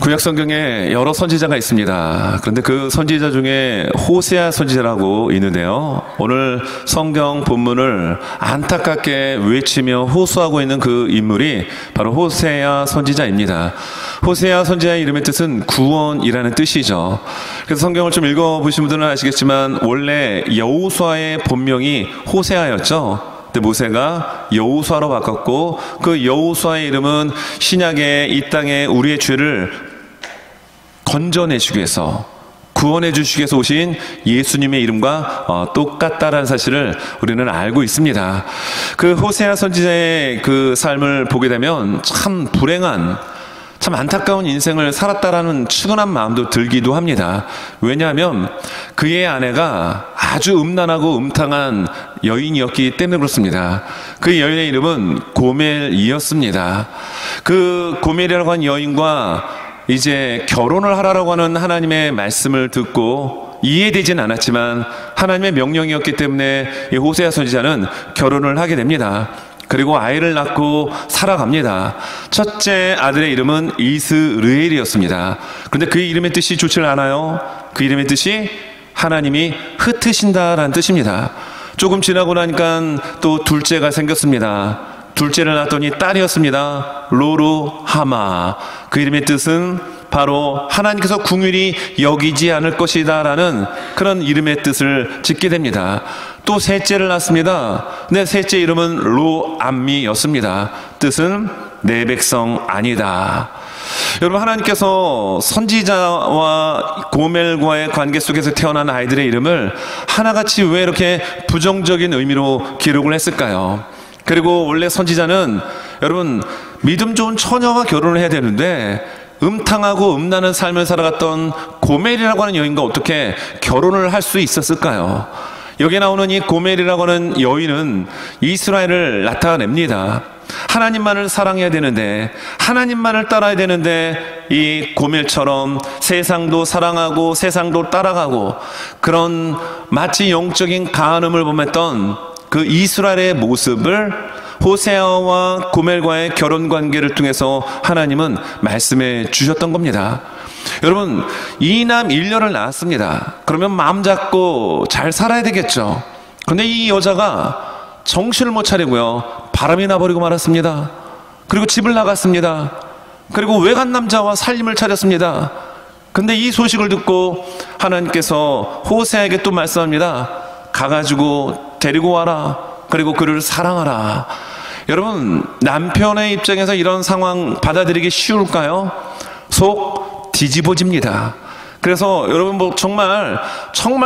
구약 성경에 여러 선지자가 있습니다. 그런데 그 선지자 중에 호세아 선지자라고 있는데요. 오늘 성경 본문을 안타깝게 외치며 호소하고 있는 그 인물이 바로 호세아 선지자입니다. 호세아 선지자의 이름의 뜻은 구원이라는 뜻이죠. 그래서 성경을 좀 읽어보신 분들은 아시겠지만 원래 여호수아의 본명이 호세아였죠. 근데 모세가 여호수아로 바꿨고 그 여호수아의 이름은 신약의 이 땅에 우리의 죄를 건져내시기 위해서 구원해 주시기 위해서 오신 예수님의 이름과 똑같다라는 사실을 우리는 알고 있습니다. 그 호세아 선지자의 그 삶을 보게 되면 참 불행한, 참 안타까운 인생을 살았다라는 측은한 마음도 들기도 합니다. 왜냐하면 그의 아내가 아주 음란하고 음탕한 여인이었기 때문에 그렇습니다. 그 여인의 이름은 고멜이었습니다. 그 고멜이라고 하는 여인과 이제 결혼을 하라고 하는 하나님의 말씀을 듣고 이해되진 않았지만 하나님의 명령이었기 때문에 이 호세아 선지자는 결혼을 하게 됩니다. 그리고 아이를 낳고 살아갑니다. 첫째 아들의 이름은 이스르엘이었습니다. 그런데 그의 이름의 뜻이 좋지를 않아요. 그 이름의 뜻이 하나님이 흩으신다라는 뜻입니다. 조금 지나고 나니까 또 둘째가 생겼습니다. 둘째를 낳았더니 딸이었습니다. 로루하마. 그 이름의 뜻은 바로 하나님께서 긍휼히 여기지 않을 것이다 라는 그런 이름의 뜻을 짓게 됩니다. 또 셋째를 낳습니다. 근데 셋째 이름은 로암미였습니다. 뜻은 내 백성 아니다. 여러분, 하나님께서 선지자와 고멜과의 관계 속에서 태어난 아이들의 이름을 하나같이 왜 이렇게 부정적인 의미로 기록을 했을까요? 그리고 원래 선지자는 여러분 믿음 좋은 처녀와 결혼을 해야 되는데 음탕하고 음란한 삶을 살아갔던 고멜이라고 하는 여인과 어떻게 결혼을 할 수 있었을까요? 여기에 나오는 이 고멜이라고 하는 여인은 이스라엘을 나타냅니다. 하나님만을 사랑해야 되는데, 하나님만을 따라야 되는데 이 고멜처럼 세상도 사랑하고 세상도 따라가고 그런 마치 영적인 가늠을 범했던 그 이스라엘의 모습을 호세아와 고멜과의 결혼 관계를 통해서 하나님은 말씀해 주셨던 겁니다. 여러분, 이남 일녀를 낳았습니다. 그러면 마음 잡고 잘 살아야 되겠죠. 그런데 이 여자가 정신을 못 차리고요, 바람이 나버리고 말았습니다. 그리고 집을 나갔습니다. 그리고 외간 남자와 살림을 차렸습니다. 근데 이 소식을 듣고 하나님께서 호세아에게 또 말씀합니다. 가가지고 데리고 와라. 그리고 그를 사랑하라. 여러분, 남편의 입장에서 이런 상황 받아들이기 쉬울까요? 속 뒤집어집니다. 그래서 여러분 정말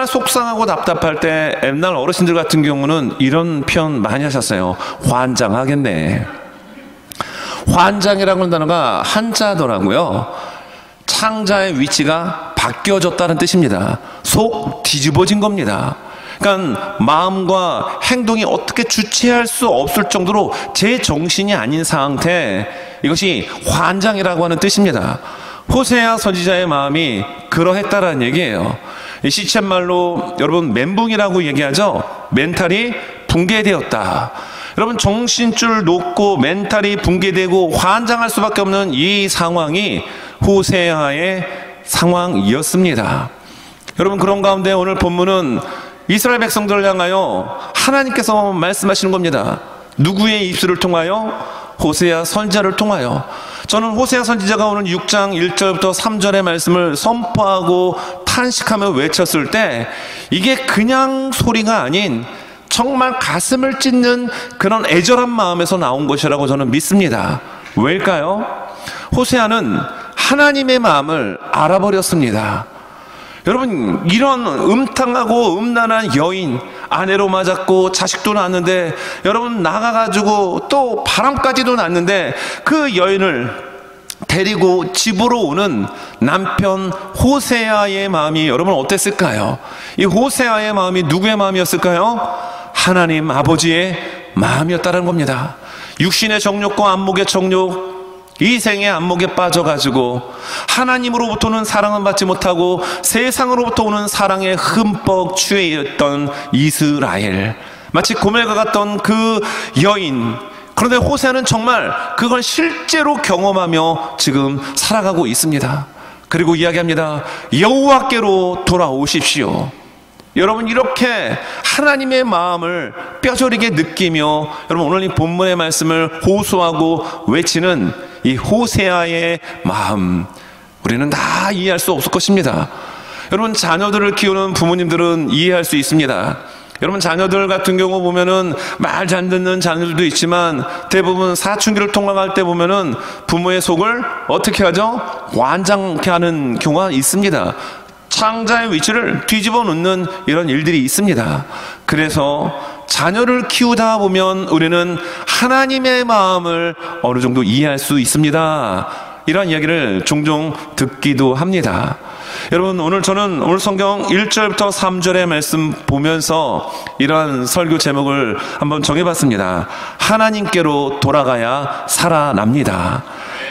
속상하고 답답할 때 옛날 어르신들 같은 경우는 이런 표현 많이 하셨어요. 환장하겠네. 환장이라는 단어가 한자더라고요. 창자의 위치가 바뀌어졌다는 뜻입니다. 속 뒤집어진 겁니다. 그러니까 마음과 행동이 어떻게 주체할 수 없을 정도로 제 정신이 아닌 상태, 이것이 환장이라고 하는 뜻입니다. 호세아 선지자의 마음이 그러했다라는 얘기예요. 시쳇말로 여러분 멘붕이라고 얘기하죠. 멘탈이 붕괴되었다. 여러분, 정신줄 놓고 멘탈이 붕괴되고 환장할 수밖에 없는 이 상황이 호세아의 상황이었습니다. 여러분, 그런 가운데 오늘 본문은 이스라엘 백성들을 향하여 하나님께서 말씀하시는 겁니다. 누구의 입술을 통하여? 호세아 선지자를 통하여. 저는 호세아 선지자가 오늘 6장 1절부터 3절의 말씀을 선포하고 탄식하며 외쳤을 때 이게 그냥 소리가 아닌 정말 가슴을 찢는 그런 애절한 마음에서 나온 것이라고 저는 믿습니다. 왜일까요? 호세아는 하나님의 마음을 알아버렸습니다. 여러분, 이런 음탕하고 음란한 여인, 아내로 맞았고 자식도 낳았는데, 여러분 나가가지고 또 바람까지도 났는데 그 여인을 데리고 집으로 오는 남편 호세아의 마음이 여러분 어땠을까요? 이 호세아의 마음이 누구의 마음이었을까요? 하나님 아버지의 마음이었다는 겁니다. 육신의 정욕과 안목의 정욕, 이생의 안목에 빠져가지고 하나님으로부터는 사랑은 받지 못하고 세상으로부터 오는 사랑에 흠뻑 취해 있던 이스라엘, 마치 고멜과 같던 그 여인, 그런데 호세아는 정말 그걸 실제로 경험하며 지금 살아가고 있습니다. 그리고 이야기합니다. 여호와께로 돌아오십시오. 여러분, 이렇게 하나님의 마음을 뼈저리게 느끼며 여러분 오늘 이 본문의 말씀을 호소하고 외치는 이 호세아의 마음, 우리는 다 이해할 수 없을 것입니다. 여러분, 자녀들을 키우는 부모님들은 이해할 수 있습니다. 여러분, 자녀들 같은 경우 보면은 말 잘 듣는 자녀들도 있지만 대부분 사춘기를 통과할 때 보면은 부모의 속을 어떻게 하죠? 완장케 하는 경우가 있습니다. 창자의 위치를 뒤집어 놓는 이런 일들이 있습니다. 그래서 자녀를 키우다 보면 우리는 하나님의 마음을 어느 정도 이해할 수 있습니다. 이런 이야기를 종종 듣기도 합니다. 여러분, 오늘 저는 오늘 성경 1절부터 3절의 말씀 보면서 이러한 설교 제목을 한번 정해봤습니다. 하나님께로 돌아가야 살아납니다.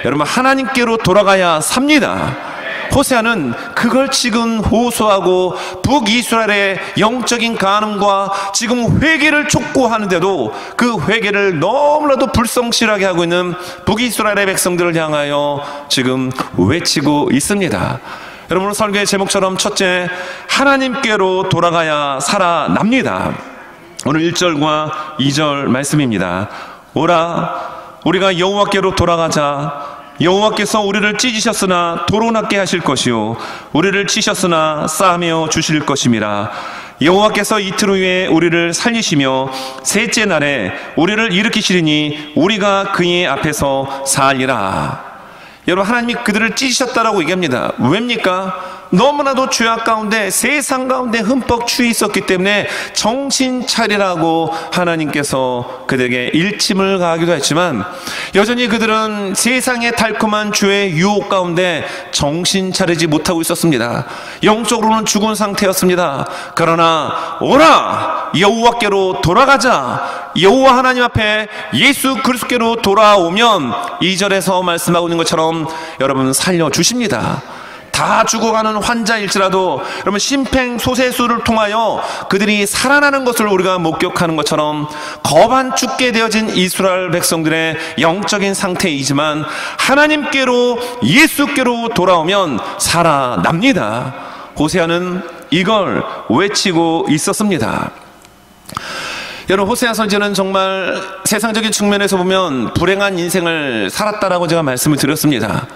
여러분, 하나님께로 돌아가야 삽니다. 호세아는 그걸 지금 호소하고 북이스라엘의 영적인 간음과 지금 회개를 촉구하는데도 그 회개를 너무나도 불성실하게 하고 있는 북이스라엘의 백성들을 향하여 지금 외치고 있습니다. 여러분, 설교의 제목처럼 첫째, 하나님께로 돌아가야 살아납니다. 오늘 1절과 2절 말씀입니다. 오라, 우리가 여호와께로 돌아가자. 여호와께서 우리를 찢으셨으나 도로낫게 하실 것이요 우리를 치셨으나 싸매어 주실 것임이라. 여호와께서 이틀 후에 우리를 살리시며 셋째 날에 우리를 일으키시리니 우리가 그의 앞에서 살리라. 여러분, 하나님이 그들을 찢으셨다라고 얘기합니다. 왜입니까? 너무나도 죄악 가운데, 세상 가운데 흠뻑 취해 있었기 때문에 정신 차리라고 하나님께서 그들에게 일침을 가하기도 했지만 여전히 그들은 세상의 달콤한 죄의 유혹 가운데 정신 차리지 못하고 있었습니다. 영적으로는 죽은 상태였습니다. 그러나 오라, 여호와께로 돌아가자. 여호와 하나님 앞에 예수 그리스도께로 돌아오면 2절에서 말씀하고 있는 것처럼 여러분 살려주십니다. 다 죽어가는 환자일지라도 여러분 심폐소생술을 통하여 그들이 살아나는 것을 우리가 목격하는 것처럼 거반 죽게 되어진 이스라엘 백성들의 영적인 상태이지만 하나님께로 예수께로 돌아오면 살아납니다. 호세아는 이걸 외치고 있었습니다. 여러분, 호세아 선지자는 정말 세상적인 측면에서 보면 불행한 인생을 살았다라고 제가 말씀을 드렸습니다.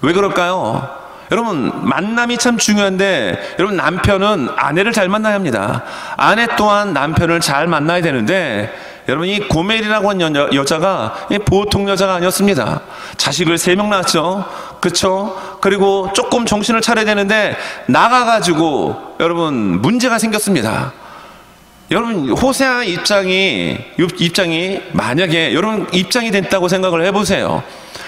왜 그럴까요? 여러분, 만남이 참 중요한데 여러분, 남편은 아내를 잘 만나야 합니다. 아내 또한 남편을 잘 만나야 되는데 여러분, 이 고멜이라고 하는 여자가 보통 여자가 아니었습니다. 자식을 3명 낳았죠. 그렇죠? 그리고 조금 정신을 차려야 되는데 나가가지고 여러분 문제가 생겼습니다. 여러분, 호세아 입장이 만약에 여러분 입장이 됐다고 생각을 해보세요.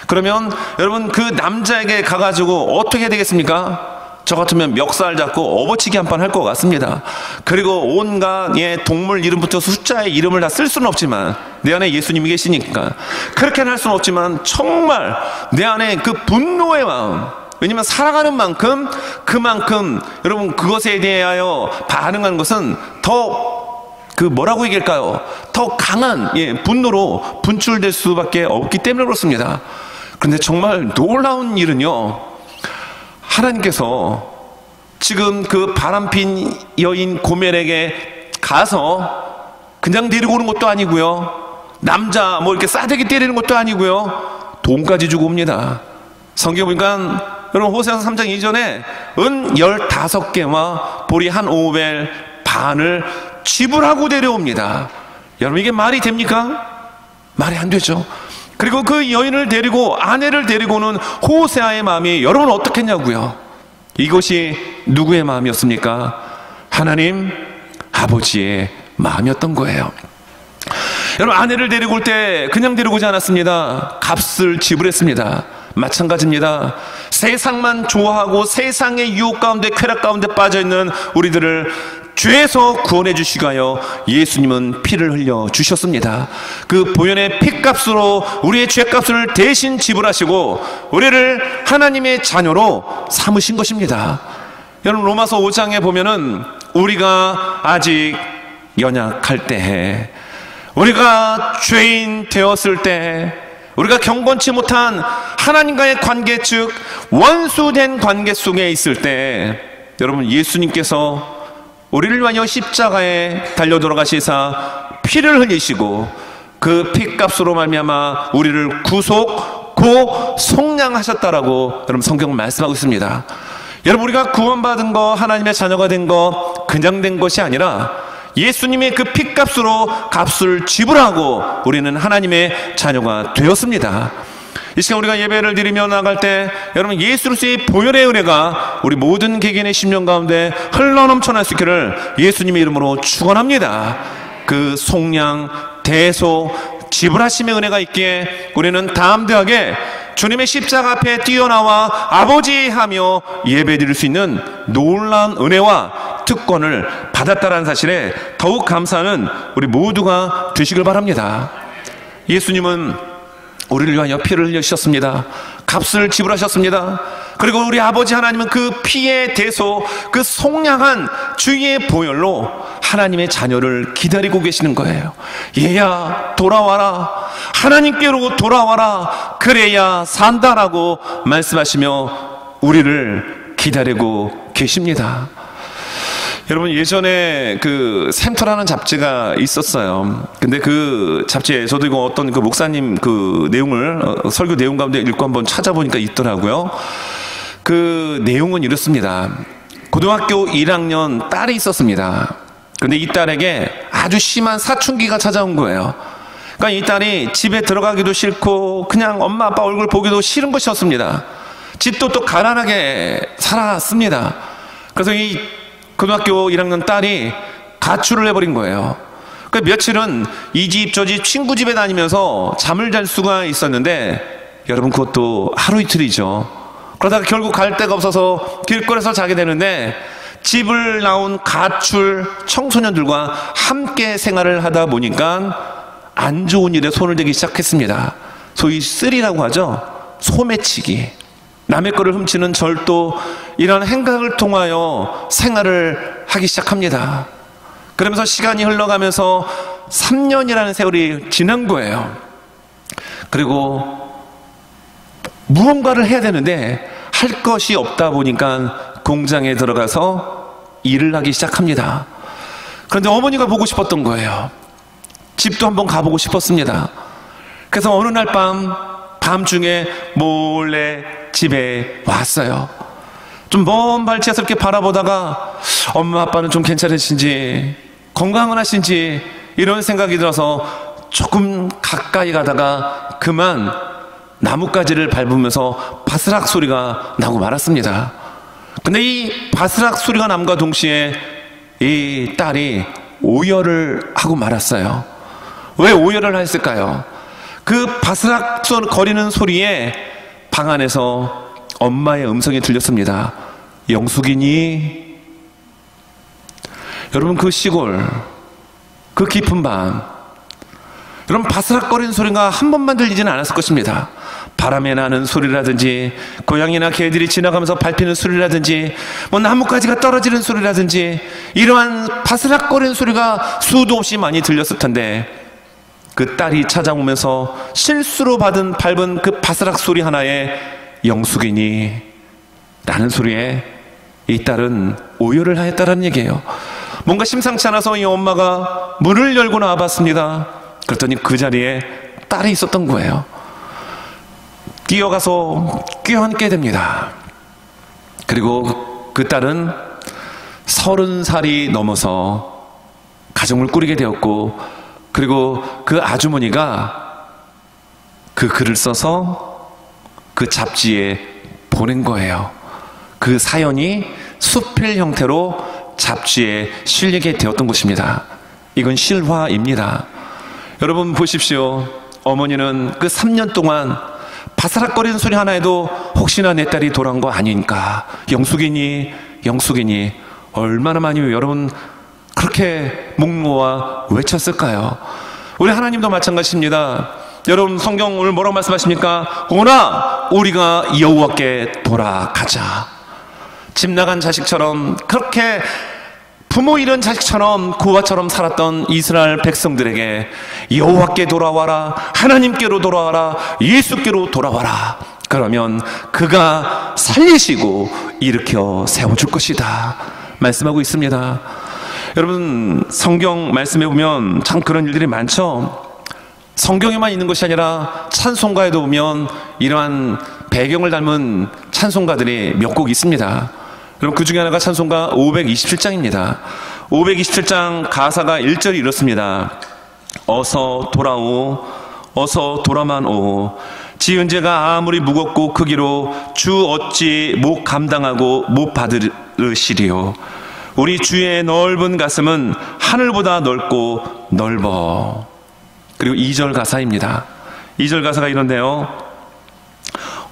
그러면 여러분 그 남자에게 가가지고 어떻게 해야 되겠습니까? 저 같으면 멱살 잡고 업어치기 한 판 할 것 같습니다. 그리고 온갖 동물 이름부터 숫자의 이름을 다 쓸 수는 없지만 내 안에 예수님이 계시니까 그렇게는 할 수는 없지만 정말 내 안에 그 분노의 마음, 왜냐면 살아가는 만큼 그만큼 여러분 그것에 대하여 반응하는 것은 더 뭐라고 얘기할까요? 더 강한 분노로 분출될 수밖에 없기 때문에 그렇습니다. 그런데 정말 놀라운 일은요, 하나님께서 지금 그 바람핀 여인 고멜에게 가서 그냥 데리고 오는 것도 아니고요, 남자 이렇게 싸대기 때리는 것도 아니고요, 돈까지 주고 옵니다. 성경 보니까 여러분 호세아서 3장 이전에 은 15개와 보리 한 오벨 반을 지불하고 데려옵니다. 여러분, 이게 말이 됩니까? 말이 안 되죠. 그리고 그 여인을 데리고, 아내를 데리고는 호세아의 마음이 여러분 어떻겠냐고요. 이것이 누구의 마음이었습니까? 하나님 아버지의 마음이었던 거예요. 여러분, 아내를 데리고 올 때 그냥 데리고 오지 않았습니다. 값을 지불했습니다. 마찬가지입니다. 세상만 좋아하고 세상의 유혹 가운데, 쾌락 가운데 빠져있는 우리들을 죄에서 구원해 주시기 위하여 예수님은 피를 흘려 주셨습니다. 그 보혈의 피값으로 우리의 죄값을 대신 지불하시고 우리를 하나님의 자녀로 삼으신 것입니다. 여러분, 로마서 5장에 보면은 우리가 아직 연약할 때에 우리가 죄인 되었을 때, 우리가 경건치 못한 하나님과의 관계, 즉 원수된 관계 속에 있을 때, 여러분, 예수님께서 우리를 위하여 십자가에 달려 돌아가시사 피를 흘리시고 그 피값으로 말미암아 우리를 구속 고 속량하셨다라고 여러분 성경 말씀하고 있습니다. 여러분, 우리가 구원받은 거, 하나님의 자녀가 된 거 그냥 된 것이 아니라 예수님의 그 피값으로 값을 지불하고 우리는 하나님의 자녀가 되었습니다. 이 시간 우리가 예배를 드리며 나갈 때 여러분, 예수로서의 보혈의 은혜가 우리 모든 개개인의 심령 가운데 흘러넘쳐날 수 있기를 예수님의 이름으로 축원합니다. 그 속량, 대소, 지불하심의 은혜가 있기에 우리는 담대하게 주님의 십자가 앞에 뛰어나와 아버지 하며 예배 드릴 수 있는 놀라운 은혜와 특권을 받았다는 사실에 더욱 감사하는 우리 모두가 되시길 바랍니다. 예수님은 우리를 위하여 피를 흘리셨습니다. 값을 지불하셨습니다. 그리고 우리 아버지 하나님은 그 피의 대소, 그 속량한 주의 보혈로 하나님의 자녀를 기다리고 계시는 거예요. 얘야 돌아와라, 하나님께로 돌아와라, 그래야 산다라고 말씀하시며 우리를 기다리고 계십니다. 여러분, 예전에 그 샘터라는 잡지가 있었어요. 근데 그 잡지에 저도 이거 어떤 그 목사님 그 내용을 설교 내용 가운데 읽고 한번 찾아보니까 있더라고요. 그 내용은 이렇습니다. 고등학교 1학년 딸이 있었습니다. 근데 이 딸에게 아주 심한 사춘기가 찾아온 거예요. 그러니까 이 딸이 집에 들어가기도 싫고 그냥 엄마 아빠 얼굴 보기도 싫은 것이었습니다. 집도 또 가난하게 살았습니다. 그래서 이 고등학교 1학년 딸이 가출을 해버린 거예요. 그 며칠은 이 집 저 집 친구 집에 다니면서 잠을 잘 수가 있었는데 여러분, 그것도 하루 이틀이죠. 그러다가 결국 갈 데가 없어서 길거리에서 자게 되는데 집을 나온 가출 청소년들과 함께 생활을 하다 보니까 안 좋은 일에 손을 대기 시작했습니다. 소위 쓰리라고 하죠. 소매치기, 남의 거를 훔치는 절도, 이런 행각을 통하여 생활을 하기 시작합니다. 그러면서 시간이 흘러가면서 3년이라는 세월이 지난 거예요. 그리고 무언가를 해야 되는데 할 것이 없다 보니까 공장에 들어가서 일을 하기 시작합니다. 그런데 어머니가 보고 싶었던 거예요. 집도 한번 가보고 싶었습니다. 그래서 어느 날 밤중에 몰래 집에 왔어요. 좀 먼 발치에서 이렇게 바라보다가 엄마 아빠는 좀 괜찮으신지, 건강은 하신지, 이런 생각이 들어서 조금 가까이 가다가 그만 나뭇가지를 밟으면서 바스락 소리가 나고 말았습니다. 근데 이 바스락 소리가 남과 동시에 이 딸이 오열을 하고 말았어요. 왜 오열을 했을까요? 그 바스락 거리는 소리에 방 안에서 엄마의 음성이 들렸습니다. 영숙이니? 여러분, 그 시골, 그 깊은 밤, 여러분, 바스락거리는 소리가 한 번만 들리지는 않았을 것입니다. 바람에 나는 소리라든지, 고양이나 개들이 지나가면서 밟히는 소리라든지, 뭐 나뭇가지가 떨어지는 소리라든지, 이러한 바스락거리는 소리가 수도 없이 많이 들렸을 텐데, 그 딸이 찾아오면서 실수로 밟은 그 바스락 소리 하나에 영숙이니? 라는 소리에 이 딸은 오열을 하였다는 얘기예요. 뭔가 심상치 않아서 이 엄마가 문을 열고 나와봤습니다. 그랬더니 그 자리에 딸이 있었던 거예요. 뛰어가서 껴안게 됩니다. 그리고 그 딸은 30살이 넘어서 가정을 꾸리게 되었고, 그리고 그 아주머니가 그 글을 써서 그 잡지에 보낸 거예요. 그 사연이 수필 형태로 잡지에 실리게 되었던 것입니다. 이건 실화입니다. 여러분 보십시오. 어머니는 그 3년 동안 바스락거리는 소리 하나에도 혹시나 내 딸이 돌아온 거 아닌가, 영숙이니 영숙이니 얼마나 많이 여러분 그렇게 목 놓아 외쳤을까요? 우리 하나님도 마찬가지입니다. 여러분, 성경 오늘 뭐라고 말씀하십니까? 오나 우리가 여호와께 돌아가자. 집 나간 자식처럼 그렇게 부모 잃은 자식처럼 구와처럼 살았던 이스라엘 백성들에게 여호와께 돌아와라, 하나님께로 돌아와라, 예수께로 돌아와라. 그러면 그가 살리시고 일으켜 세워줄 것이다 말씀하고 있습니다. 여러분, 성경 말씀해 보면 참 그런 일들이 많죠. 성경에만 있는 것이 아니라 찬송가에도 보면 이러한 배경을 닮은 찬송가들이 몇 곡 있습니다. 여러분, 그 중에 하나가 찬송가 527장입니다. 527장 가사가 1절이 이렇습니다. 어서 돌아오, 어서 돌아만 오. 지은 죄가 아무리 무겁고 크기로 주 어찌 못 감당하고 못 받으시리요. 우리 주의 넓은 가슴은 하늘보다 넓고 넓어. 그리고 2절 가사입니다. 2절 가사가 이런데요.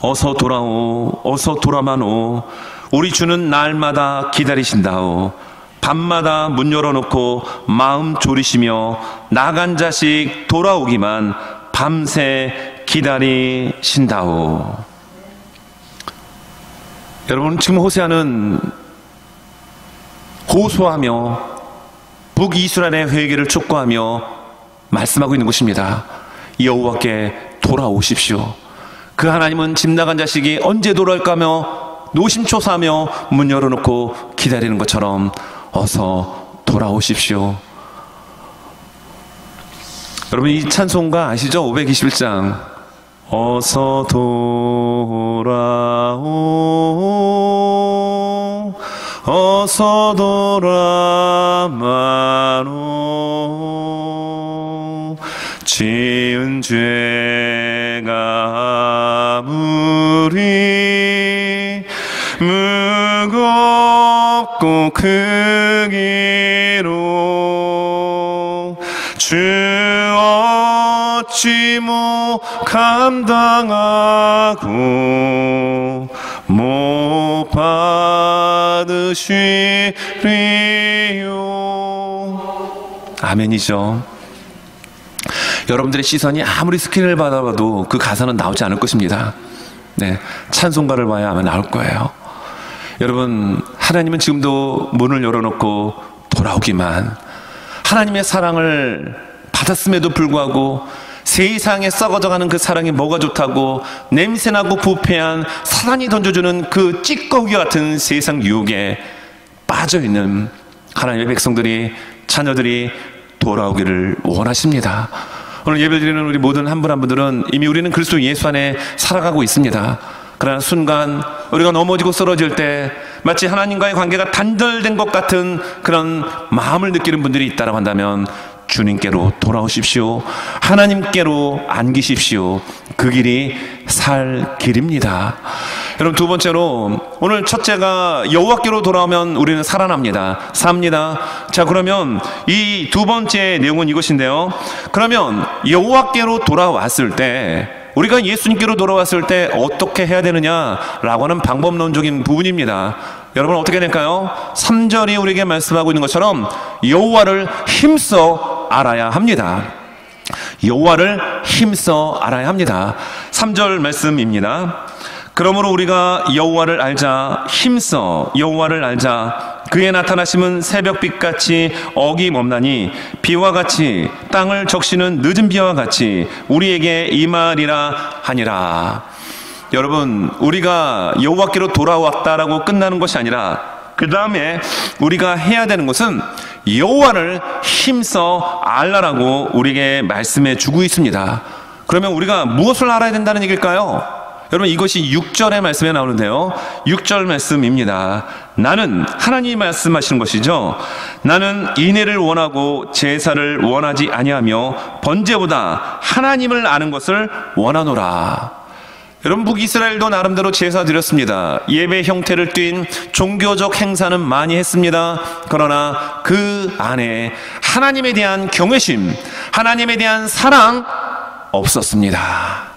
어서 돌아오, 어서 돌아만 오. 우리 주는 날마다 기다리신다오. 밤마다 문 열어놓고 마음 졸이시며 나간 자식 돌아오기만 밤새 기다리신다오. 여러분, 지금 호세아는 호소하며 북이스라엘의 회개를 촉구하며 말씀하고 있는 것입니다. 여호와께 돌아오십시오. 그 하나님은 집 나간 자식이 언제 돌아올까며 노심초사하며 문 열어놓고 기다리는 것처럼 어서 돌아오십시오. 여러분, 이 찬송가 아시죠? 521장. 어서 돌아오, 어서 돌아마노. 지은 죄가 아무리 무겁고 크기로 주 어찌 못 감당하고 못 받으시리요. 아멘이죠. 여러분들의 시선이 아무리 스크린을 받아봐도 그 가사는 나오지 않을 것입니다. 네, 찬송가를 봐야 아마 나올 거예요. 여러분, 하나님은 지금도 문을 열어놓고 돌아오기만, 하나님의 사랑을 받았음에도 불구하고 세상에 썩어져가는 그 사랑이 뭐가 좋다고 냄새나고 부패한 사단이 던져주는 그 찌꺼기 같은 세상 유혹에 빠져있는 하나님의 백성들이, 자녀들이 돌아오기를 원하십니다. 오늘 예배드리는 우리 모든 한 분 한 분들은 이미 우리는 그리스도 예수 안에 살아가고 있습니다. 그러나 순간 우리가 넘어지고 쓰러질 때 마치 하나님과의 관계가 단절된 것 같은 그런 마음을 느끼는 분들이 있다고 한다면 주님께로 돌아오십시오. 하나님께로 안기십시오. 그 길이 살 길입니다. 여러분, 두 번째로 오늘 첫째가 여호와께로 돌아오면 우리는 살아납니다. 삽니다. 자, 그러면 이 두 번째 내용은 이것인데요. 그러면 여호와께로 돌아왔을 때, 우리가 예수님께로 돌아왔을 때 어떻게 해야 되느냐라고 하는 방법론적인 부분입니다. 여러분, 어떻게 될까요? 3절이 우리에게 말씀하고 있는 것처럼 여호와를 힘써 알아야 합니다. 여호와를 힘써 알아야 합니다. 3절 말씀입니다. 그러므로 우리가 여호와를 알자, 힘써 여호와를 알자. 그의 나타나심은 새벽빛같이 어김없나니 비와 같이 땅을 적시는 늦은 비와 같이 우리에게 임하리라 하니라. 여러분, 우리가 여호와께로 돌아왔다라고 끝나는 것이 아니라 그 다음에 우리가 해야 되는 것은 여호와를 힘써 알라라고 우리에게 말씀해 주고 있습니다. 그러면 우리가 무엇을 알아야 된다는 얘기일까요? 여러분, 이것이 6절의 말씀에 나오는데요. 6절 말씀입니다. 나는, 하나님이 말씀하시는 것이죠. 나는 인애를 원하고 제사를 원하지 아니하며 번제보다 하나님을 아는 것을 원하노라. 여러분, 북이스라엘도 나름대로 제사 드렸습니다. 예배 형태를 띈 종교적 행사는 많이 했습니다. 그러나 그 안에 하나님에 대한 경외심, 하나님에 대한 사랑 없었습니다.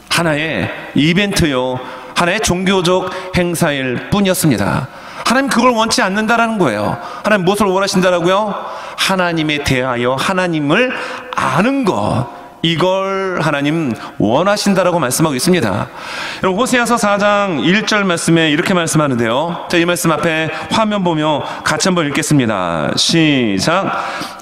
하나의 이벤트요, 하나의 종교적 행사일 뿐이었습니다. 하나님 그걸 원치 않는다라는 거예요. 하나님 무엇을 원하신다라고요? 하나님에 대하여 하나님을 아는 것, 이걸 하나님 원하신다라고 말씀하고 있습니다. 여러분 호세아서 4장 1절 말씀에 이렇게 말씀하는데요. 자, 이 말씀 앞에 화면 보며 같이 한번 읽겠습니다. 시작.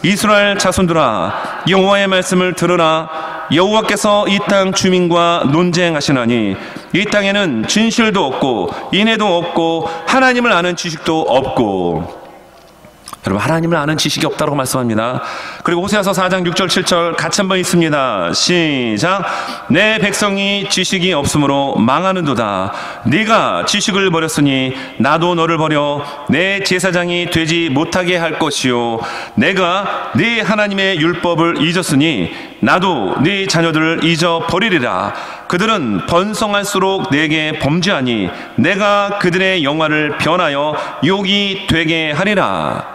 이스라엘 자손들아 여호와의 말씀을 들으라. 여호와께서 이 땅 주민과 논쟁하시나니 이 땅에는 진실도 없고 인애도 없고 하나님을 아는 지식도 없고. 여러분 하나님을 아는 지식이 없다고 말씀합니다. 그리고 호세아서 4장 6절 7절 같이 한번 읽습니다. 시작. 내 백성이 지식이 없으므로 망하는도다. 네가 지식을 버렸으니 나도 너를 버려 내 제사장이 되지 못하게 할 것이요 내가 네 하나님의 율법을 잊었으니 나도 네 자녀들을 잊어버리리라. 그들은 번성할수록 내게 범죄하니 내가 그들의 영화를 변하여 욕이 되게 하리라.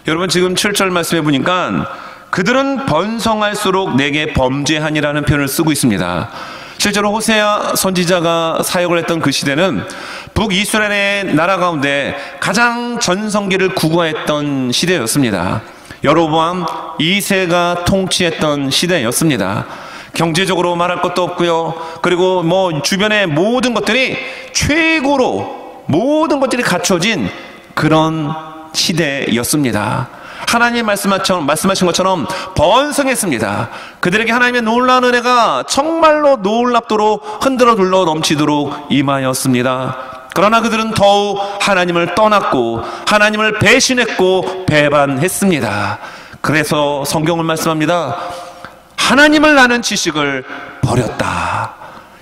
여러분 지금 7절 말씀해 보니까 그들은 번성할수록 내게 범죄하니라는 표현을 쓰고 있습니다. 실제로 호세아 선지자가 사역을 했던 그 시대는 북이스라엘의 나라 가운데 가장 전성기를 구가했던 시대였습니다. 여로보암 2세가 통치했던 시대였습니다. 경제적으로 말할 것도 없고요. 그리고 뭐 주변의 모든 것들이 최고로 모든 것들이 갖춰진 그런 시대였습니다. 하나님 말씀하신 것처럼 번성했습니다. 그들에게 하나님의 놀라운 은혜가 정말로 놀랍도록 흔들어 둘러 넘치도록 임하였습니다. 그러나 그들은 더욱 하나님을 떠났고 하나님을 배신했고 배반했습니다. 그래서 성경은 말씀합니다. 하나님을 아는 지식을 버렸다.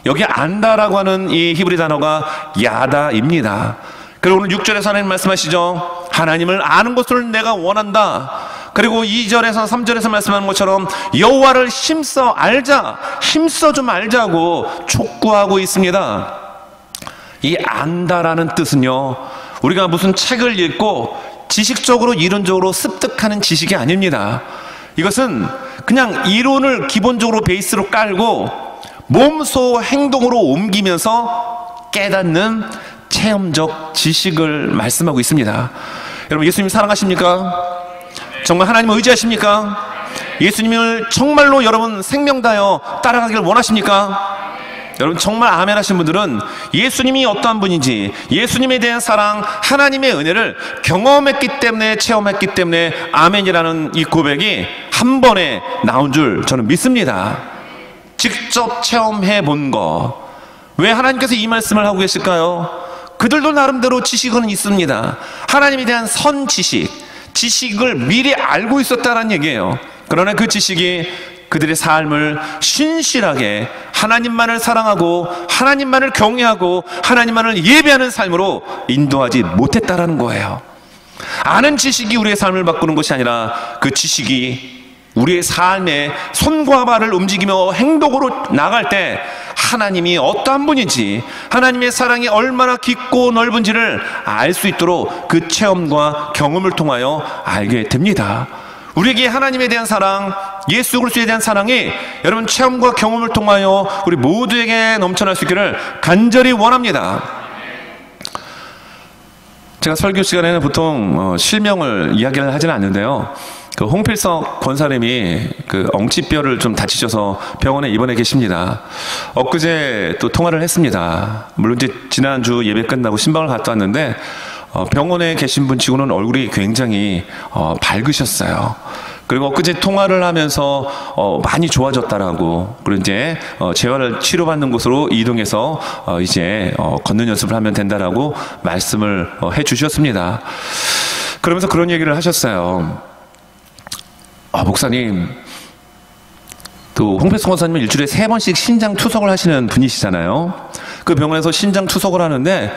여기 안다라고 하는 이 히브리 단어가 야다입니다. 그리고 오늘 6절에서 하나님 말씀하시죠. 하나님을 아는 것을 내가 원한다. 그리고 2절에서 3절에서 말씀하는 것처럼 여호와를 힘써 알자, 힘써 좀 알자고 촉구하고 있습니다. 이 안다라는 뜻은요, 우리가 무슨 책을 읽고 지식적으로 이론적으로 습득하는 지식이 아닙니다. 이것은 그냥 이론을 기본적으로 베이스로 깔고 몸소 행동으로 옮기면서 깨닫는 체험적 지식을 말씀하고 있습니다. 여러분 예수님 사랑하십니까? 정말 하나님을 의지하십니까? 예수님을 정말로 여러분 생명 다하여 따라가기를 원하십니까? 여러분 정말 아멘 하신 분들은 예수님이 어떠한 분인지, 예수님에 대한 사랑, 하나님의 은혜를 경험했기 때문에, 체험했기 때문에 아멘이라는 이 고백이 한 번에 나온 줄 저는 믿습니다. 직접 체험해 본 거. 왜 하나님께서 이 말씀을 하고 계실까요? 그들도 나름대로 지식은 있습니다. 하나님에 대한 선 지식을 미리 알고 있었다는 얘기예요. 그러나 그 지식이 그들의 삶을 신실하게 하나님만을 사랑하고 하나님만을 경외하고 하나님만을 예배하는 삶으로 인도하지 못했다라는 거예요. 아는 지식이 우리의 삶을 바꾸는 것이 아니라 그 지식이 우리의 삶에 손과 발을 움직이며 행동으로 나갈 때 하나님이 어떠한 분인지, 하나님의 사랑이 얼마나 깊고 넓은지를 알 수 있도록 그 체험과 경험을 통하여 알게 됩니다. 우리에게 하나님에 대한 사랑, 예수 그리스도에 대한 사랑이 여러분 체험과 경험을 통하여 우리 모두에게 넘쳐날 수 있기를 간절히 원합니다. 제가 설교 시간에는 보통 실명을 이야기를 하지는 않는데요. 그 홍필석 권사님이 그 엉치뼈를 좀 다치셔서 병원에 입원해 계십니다. 엊그제 또 통화를 했습니다. 물론 이제 지난주 예배 끝나고 신방을 갔다 왔는데 병원에 계신 분 치고는 얼굴이 굉장히 밝으셨어요. 그리고 엊그제 통화를 하면서 많이 좋아졌다라고, 그리고 이제 재활을 치료받는 곳으로 이동해서 이제 걷는 연습을 하면 된다라고 말씀을 해 주셨습니다. 그러면서 그런 얘기를 하셨어요. 목사님, 또 홍필성 권사님은 일주일에 3번씩 신장 투석을 하시는 분이시잖아요. 그 병원에서 신장 투석을 하는데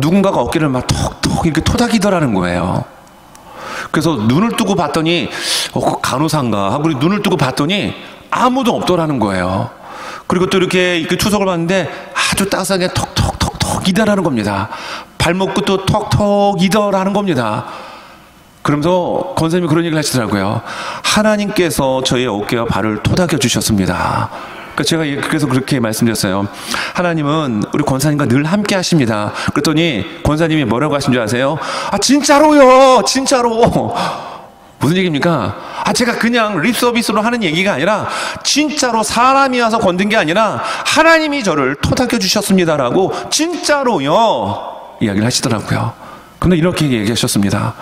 누군가가 어깨를 막 톡톡 이렇게 토닥이더라는 거예요. 그래서 눈을 뜨고 봤더니 간호사인가 하고 눈을 뜨고 봤더니 아무도 없더라는 거예요. 그리고 또 이렇게 투석을 봤는데 아주 따스하게 톡톡톡톡 이더라는 겁니다. 발목 끝도 톡톡 이더라는 겁니다. 그러면서 권사님이 그런 얘기를 하시더라고요. 하나님께서 저의 어깨와 발을 토닥여 주셨습니다. 그러니까 제가 그래서 그렇게 말씀드렸어요. 하나님은 우리 권사님과 늘 함께 하십니다. 그랬더니 권사님이 뭐라고 하신 줄 아세요? 진짜로요, 진짜로. 무슨 얘기입니까? 제가 그냥 립 서비스로 하는 얘기가 아니라 진짜로 사람이 와서 건든 게 아니라 하나님이 저를 토닥여 주셨습니다라고 진짜로요 이야기를 하시더라고요. 근데 이렇게 얘기하셨습니다.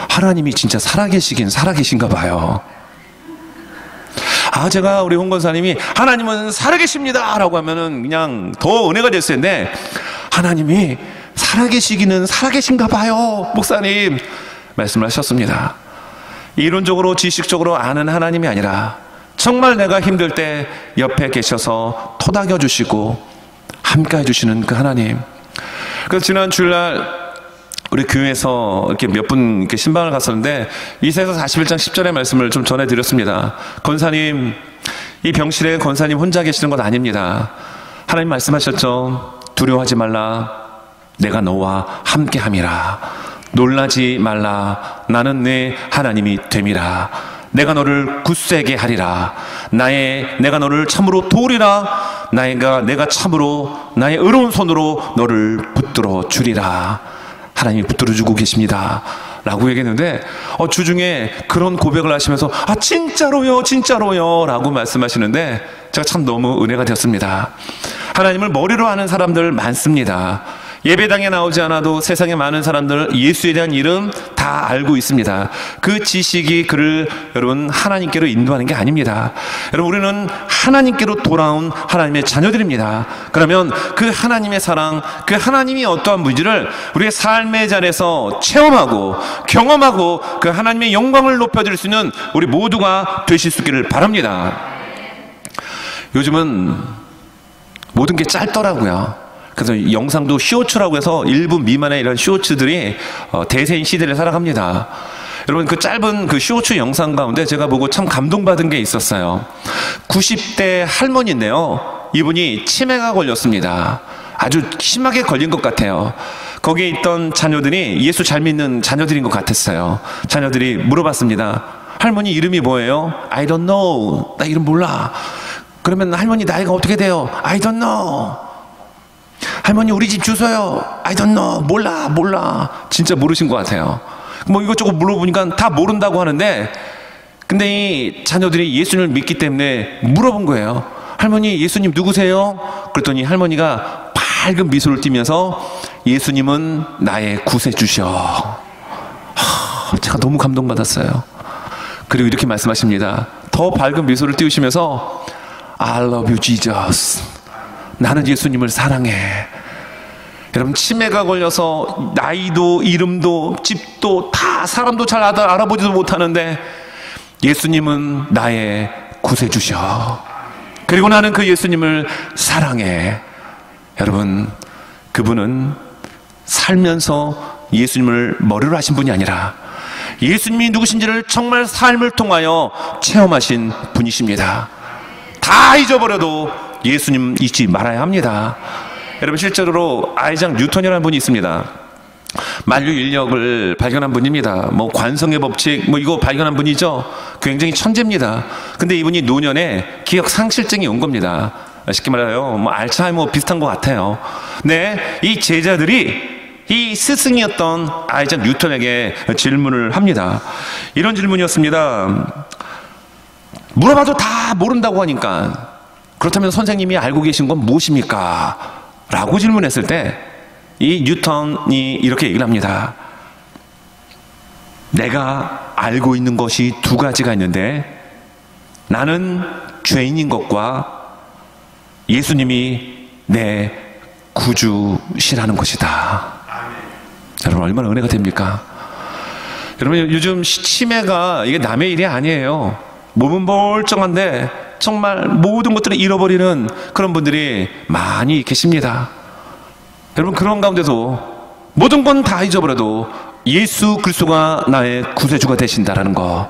하나님이 진짜 살아계신가 봐요. 제가 우리 홍 권사님이 하나님은 살아계십니다 라고 하면은 그냥 더 은혜가 됐을 텐데, 하나님이 살아계시기는 살아계신가 봐요 목사님 말씀을 하셨습니다. 이론적으로 지식적으로 아는 하나님이 아니라 정말 내가 힘들 때 옆에 계셔서 토닥여 주시고 함께 해주시는 그 하나님. 그래서 지난 주일날 우리 교회에서 이렇게 몇 분 이렇게 신방을 갔었는데 이사야서 41장 10절의 말씀을 좀 전해드렸습니다. 권사님, 이 병실에 권사님 혼자 계시는 것 아닙니다. 하나님 말씀하셨죠. 두려워하지 말라, 내가 너와 함께함이라. 놀라지 말라, 나는 네 하나님이 됨이라. 내가 너를 굳세게 하리라. 내가 너를 참으로 도우리라. 내가 참으로 나의 의로운 손으로 너를 붙들어 주리라. 하나님이 붙들어주고 계십니다 라고 얘기했는데, 주중에 그런 고백을 하시면서 진짜로요 라고 말씀하시는데 제가 참 너무 은혜가 되었습니다. 하나님을 머리로 아는 사람들 많습니다. 예배당에 나오지 않아도 세상에 많은 사람들 예수에 대한 이름 다 알고 있습니다. 그 지식이 그를 여러분 하나님께로 인도하는 게 아닙니다. 여러분, 우리는 하나님께로 돌아온 하나님의 자녀들입니다. 그러면 그 하나님의 사랑, 그 하나님이 어떠한 분인지를 우리의 삶의 자리에서 체험하고 경험하고 그 하나님의 영광을 높여드릴 수 있는 우리 모두가 되실 수 있기를 바랍니다. 요즘은 모든 게 짧더라고요. 그래서 영상도 쇼츠라고 해서 1분 미만의 이런 쇼츠들이 대세인 시대를 살아갑니다. 여러분, 그 짧은 그 쇼츠 영상 가운데 제가 보고 참 감동받은 게 있었어요. 90대 할머니인데요, 이분이 치매가 걸렸습니다. 아주 심하게 걸린 것 같아요. 거기에 있던 자녀들이 예수 잘 믿는 자녀들인 것 같았어요. 자녀들이 물어봤습니다. 할머니 이름이 뭐예요? I don't know. 나 이름 몰라. 그러면 할머니 나이가 어떻게 돼요? I don't know. 할머니 우리 집 주소요. I don't know. 몰라. 진짜 모르신 것 같아요. 뭐 이것저것 물어보니까 다 모른다고 하는데, 근데 이 자녀들이 예수님을 믿기 때문에 물어본 거예요. 할머니 예수님 누구세요? 그랬더니 할머니가 밝은 미소를 띠면서 예수님은 나의 구세주셔. 제가 너무 감동받았어요. 그리고 이렇게 말씀하십니다. 더 밝은 미소를 띄우시면서 I love you Jesus. 나는 예수님을 사랑해. 여러분, 치매가 걸려서 나이도 이름도 집도 다 사람도 잘 알아보지도 못하는데 예수님은 나의 구세주셔. 그리고 나는 그 예수님을 사랑해. 여러분, 그분은 살면서 예수님을 머리로 하신 분이 아니라 예수님이 누구신지를 정말 삶을 통하여 체험하신 분이십니다. 다 잊어버려도 예수님 잊지 말아야 합니다. 여러분, 실제로 아이작 뉴턴이라는 분이 있습니다. 만류 인력을 발견한 분입니다. 뭐 관성의 법칙 이거 발견한 분이죠. 굉장히 천재입니다. 근데 이분이 노년에 기억 상실증이 온 겁니다. 쉽게 말하여 뭐 알츠하이머 비슷한 것 같아요. 네, 이 제자들이 이 스승이었던 아이작 뉴턴에게 질문을 합니다. 이런 질문이었습니다. 물어봐도 다 모른다고 하니까 그렇다면 선생님이 알고 계신 건 무엇입니까? 라고 질문했을 때 이 뉴턴이 이렇게 얘기를 합니다. 내가 알고 있는 것이 두 가지가 있는데, 나는 죄인인 것과 예수님이 내 구주시라는 것이다. 여러분, 얼마나 은혜가 됩니까? 여러분, 요즘 치매가 이게 남의 일이 아니에요. 몸은 멀쩡한데 정말 모든 것들을 잃어버리는 그런 분들이 많이 계십니다. 여러분, 그런 가운데도 모든 건 다 잊어버려도 예수 그리스도가 나의 구세주가 되신다라는 거,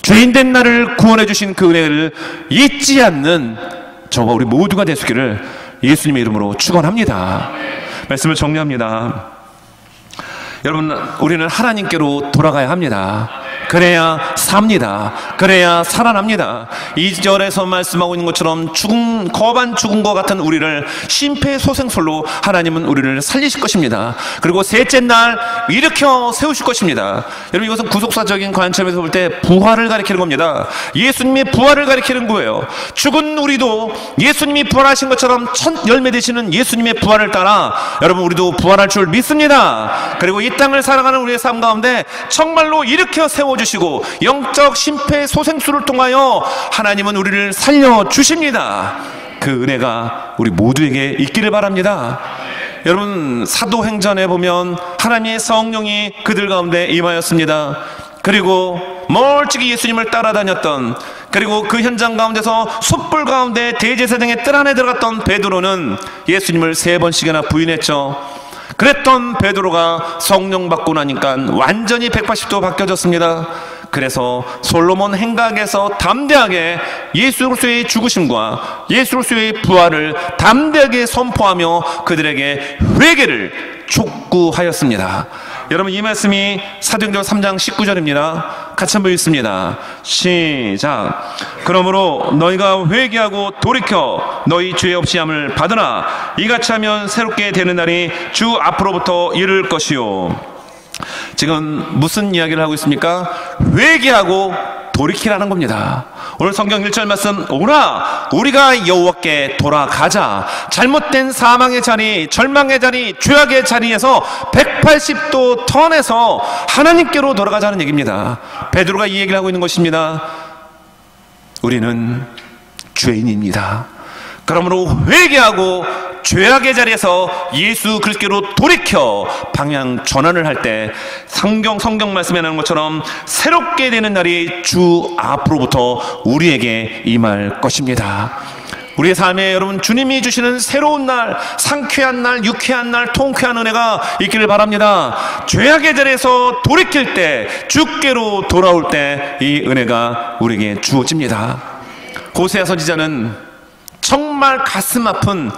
죄인된 나를 구원해 주신 그 은혜를 잊지 않는 저와 우리 모두가 되시기를 예수님의 이름으로 축원합니다. 말씀을 정리합니다. 여러분, 우리는 하나님께로 돌아가야 합니다. 그래야 삽니다. 그래야 살아납니다. 2절에서 말씀하고 있는 것처럼 거반 죽은 것 같은 우리를 심폐소생술로 하나님은 우리를 살리실 것입니다. 그리고 셋째 날 일으켜 세우실 것입니다. 여러분, 이것은 구속사적인 관점에서 볼 때 부활을 가리키는 겁니다. 예수님의 부활을 가리키는 거예요. 죽은 우리도 예수님이 부활하신 것처럼 첫 열매 되시는 예수님의 부활을 따라 여러분, 우리도 부활할 줄 믿습니다. 그리고 이 땅을 살아가는 우리의 삶 가운데 정말로 일으켜 세워주시고 영적 심폐소생술을 통하여 하나님은 우리를 살려주십니다. 그 은혜가 우리 모두에게 있기를 바랍니다. 여러분, 사도행전에 보면 하나님의 성령이 그들 가운데 임하였습니다. 그리고 멀찍이 예수님을 따라다녔던, 그리고 그 현장 가운데서 숯불 가운데 대제사장의 뜰 안에 들어갔던 베드로는 예수님을 3번씩이나 부인했죠. 그랬던 베드로가 성령 받고 나니까 완전히 180도 바뀌어졌습니다. 그래서 솔로몬 행각에서 담대하게 예수 그리스도의 죽으심과 예수 그리스도의 부활을 담대하게 선포하며 그들에게 회개를 촉구하였습니다. 여러분, 이 말씀이 사도행전 3장 19절입니다. 같이 한번 읽습니다. 시작. 그러므로 너희가 회개하고 돌이켜 너희 죄 없이 함을 받으나 이같이 하면 새롭게 되는 날이 주 앞으로부터 이를 것이요. 지금 무슨 이야기를 하고 있습니까? 회개하고 돌이키라는 겁니다. 오늘 성경 1절 말씀, 오라 우리가 여호와께 돌아가자. 잘못된 사망의 자리, 절망의 자리, 죄악의 자리에서 180도 턴해서 하나님께로 돌아가자는 얘기입니다. 베드로가 이 얘기를 하고 있는 것입니다. 우리는 죄인입니다. 그러므로 회개하고 죄악의 자리에서 예수 그리스도로 돌이켜 방향 전환을 할 때 성경 말씀에 나오는 것처럼 새롭게 되는 날이 주 앞으로부터 우리에게 임할 것입니다. 우리의 삶에 여러분, 주님이 주시는 새로운 날, 상쾌한 날, 유쾌한 날, 통쾌한 은혜가 있기를 바랍니다. 죄악의 자리에서 돌이킬 때, 주께로 돌아올 때 이 은혜가 우리에게 주어집니다. 호세아 선지자는 정말 가슴 아픈,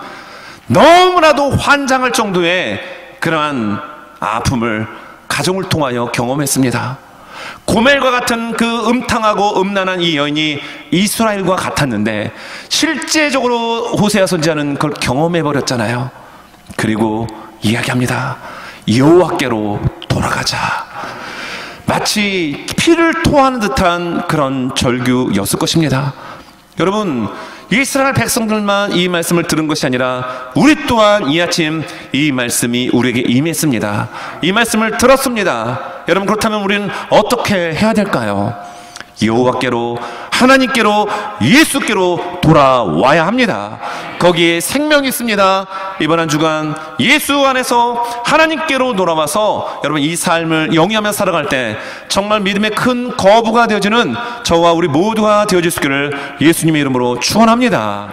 너무나도 환장할 정도의 그러한 아픔을 가정을 통하여 경험했습니다. 고멜과 같은 그 음탕하고 음란한 이 여인이 이스라엘과 같았는데 실제적으로 호세아 선지자는 그걸 경험해버렸잖아요. 그리고 이야기합니다. 여호와께로 돌아가자. 마치 피를 토하는 듯한 그런 절규였을 것입니다. 여러분, 이스라엘 백성들만 이 말씀을 들은 것이 아니라 우리 또한 이 아침 이 말씀이 우리에게 임했습니다. 이 말씀을 들었습니다. 여러분, 그렇다면 우리는 어떻게 해야 될까요? 여호와께로, 하나님께로, 예수께로 돌아와야 합니다. 거기에 생명이 있습니다. 이번 한 주간 예수 안에서 하나님께로 돌아와서 여러분, 이 삶을 영위하며 살아갈 때 정말 믿음의 큰 거부가 되어지는 저와 우리 모두가 되어질 수 있기를 예수님의 이름으로 축원합니다.